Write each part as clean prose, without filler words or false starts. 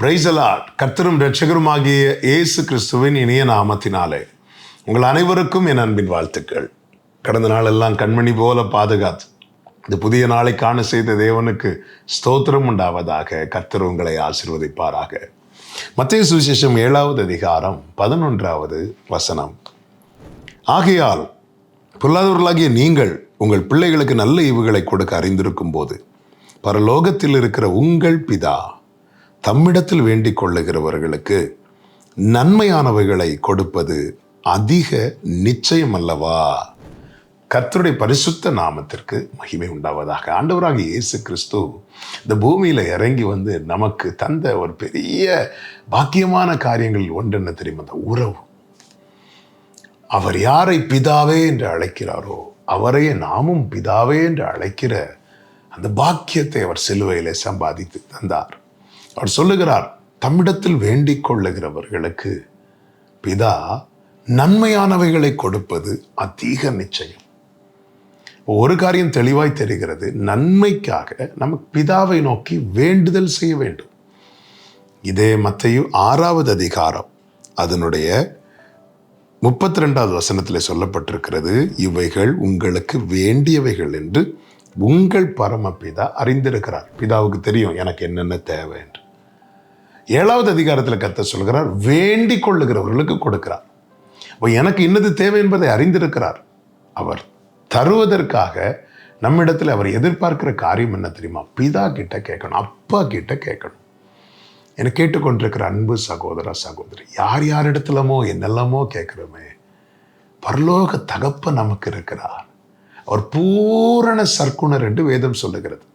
Praise the Lord. கர்த்தரும் இரட்சகருமாகிய இயேசு கிறிஸ்துவின் இனிய நாமத்தினாலே உங்கள் அனைவருக்கும் என் அன்பின் வாழ்த்துக்கள். கடந்த நாளெல்லாம் கண்மணி போல பாதுகாத்து இந்த புதிய நாளை காண செய்த தேவனுக்கு ஸ்தோத்திரம் உண்டாவதாக. கர்த்தர் உங்களை ஆசீர்வதிப்பாராக. மத்தேயு சுவிசேஷம் 7வது அதிகாரம் 11வது வசனம். ஆகையால் பொல்லாதவர்களாகிய நீங்கள் உங்கள் பிள்ளைகளுக்கு நல்ல ஈவுகளை கொடுக்க அறிந்திருக்கும் போது பரலோகத்தில் இருக்கிற உங்கள் பிதா தம்மிடத்தில் வேண்டிக் கொள்ளுகிறவர்களுக்கு நன்மையானவைகளை கொடுப்பது அதிக நிச்சயம் அல்லவா? கர்த்தருடைய பரிசுத்த நாமத்திற்கு மகிமை உண்டாவதாக. ஆண்டவராக இயேசு கிறிஸ்து இந்த பூமியில இறங்கி வந்து நமக்கு தந்த ஒரு பெரிய பாக்கியமான காரியங்கள் ஒன்று என்ன தெரியுமா? அந்த உறவு. அவர் யாரை பிதாவே என்று அழைக்கிறாரோ அவரையே நாமும் பிதாவே என்று அழைக்கிற அந்த பாக்கியத்தை அவர் சிலுவையிலே சம்பாதித்து தந்தார். அவர் சொல்லுகிறார், தம்மிடத்தில் வேண்டிக் கொள்ளுகிறவர்களுக்கு பிதா நன்மையானவைகளை கொடுப்பது அதிக நிச்சயம். ஒரு காரியம் தெளிவாய் தெரிகிறது, நன்மைக்காக நமக்கு பிதாவை நோக்கி வேண்டுதல் செய்ய வேண்டும். இதே மத்தேயு 6வது அதிகாரம் அதனுடைய 32வது வசனத்தில் சொல்லப்பட்டிருக்கிறது, இவைகள் உங்களுக்கு வேண்டியவைகள் என்று உங்கள் பரமபிதா அறிந்திருக்கிறார். பிதாவுக்கு தெரியும் எனக்கு என்னென்ன தேவை என்று. 7வது அதிகாரத்தில் கர்த்தர் சொல்கிறார், வேண்டிக் கொள்ளுகிறவர்களுக்கு கொடுக்கிறார். எனக்கு இன்னது தேவை என்பதை அறிந்திருக்கிறார். அவர் தருவதற்காக நம்மிடத்தில் அவர் எதிர்பார்க்கிற காரியம் என்ன தெரியுமா? பிதா கிட்ட கேட்கணும், அப்பா கிட்ட கேட்கணும். என்னை கேட்டுக்கொண்டிருக்கிற அன்பு சகோதர சகோதரி, யார் யாரிடத்துலமோ என்னெல்லாமோ கேட்கிறோமே, பரலோக தகப்பன் நமக்கு இருக்கிறார். அவர் பூரண சற்குணர் என்று வேதம் சொல்லுகிறது.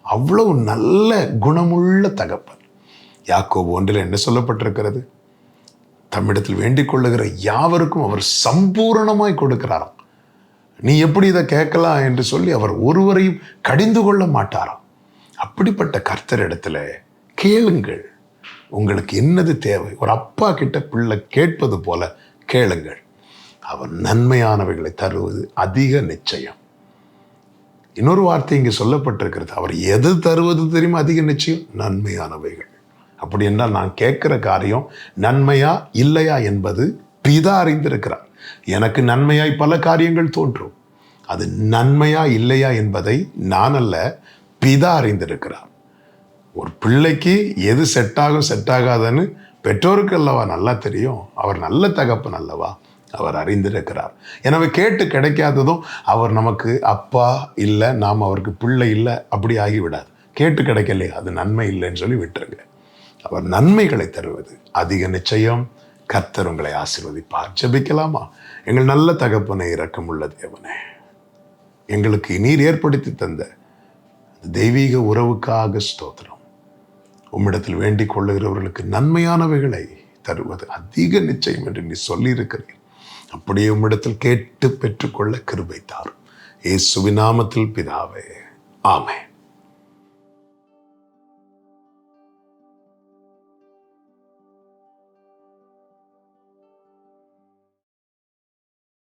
அவ்வளவு நல்ல குணமுள்ள தகப்பன். யாக்கோபு 1 என்ன சொல்லப்பட்டிருக்கிறது? தம்மிடத்தில் வேண்டிக் கொள்ளுகிற யாவருக்கும் அவர் சம்பூரணமாய் கொடுக்கிறாராம். நீ எப்படி இதை கேட்கலாம் என்று சொல்லி அவர் ஒருவரையும் கடிந்து கொள்ள மாட்டாராம். அப்படிப்பட்ட கர்த்தர் இடத்துல கேளுங்கள். உங்களுக்கு என்னது தேவை? ஒரு அப்பா கிட்ட பிள்ளை கேட்பது போல கேளுங்கள். அவர் நன்மையானவைகளை தருவது அதிக நிச்சயம். இன்னொரு வார்த்தை இங்கு சொல்லப்பட்டிருக்கிறது, அவர் எது தருவது தெரியுமா? அதிக நிச்சயம், நன்மையானவைகள். அப்படி என்றால் நான் கேட்கிற காரியம் நன்மையா இல்லையா என்பது பிதா அறிந்திருக்கிறார். எனக்கு நன்மையாய் பல காரியங்கள் தோன்றும். அது நன்மையா இல்லையா என்பதை நான் அல்ல, பிதா அறிந்திருக்கிறார். ஒரு பிள்ளைக்கு எது செட் ஆகும் செட் ஆகாதுன்னு பெற்றோருக்கு அல்லவா நல்லா தெரியும். அவர் நல்ல தகப்பன் அல்லவா, அவர் அறிந்திருக்கிறார். எனவே கேட்டு கிடைக்காததும் அவர் நமக்கு அப்பா இல்லை, நாம் அவருக்கு பிள்ளை இல்லை அப்படி ஆகிவிடாது. கேட்டு கிடைக்கலையே, அது நன்மை இல்லைன்னு சொல்லி விட்டுருங்க. அவர் நன்மைகளை தருவது அதிக நிச்சயம். கர்த்தர் உங்களை ஆசீர்வதிப்பார். ஜெபிக்கலாமா? எங்கள் நல்ல தகப்பனை, இரக்கமுள்ள தேவனே, எங்களுக்கு நீர் ஏற்படுத்தி தந்த தெய்வீக உறவுக்காக ஸ்தோத்திரம். உம்மிடத்தில் வேண்டிக் கொள்ளுகிறவர்களுக்கு நன்மையானவைகளை தருவது அதிக நிச்சயம் என்று நீ சொல்லியிருக்கிறீர். அப்படியே உம்மிடத்தில் கேட்டு பெற்றுக்கொள்ள கிருபை தாரும். இயேசுவின் நாமத்தில் பிதாவே, ஆமென்.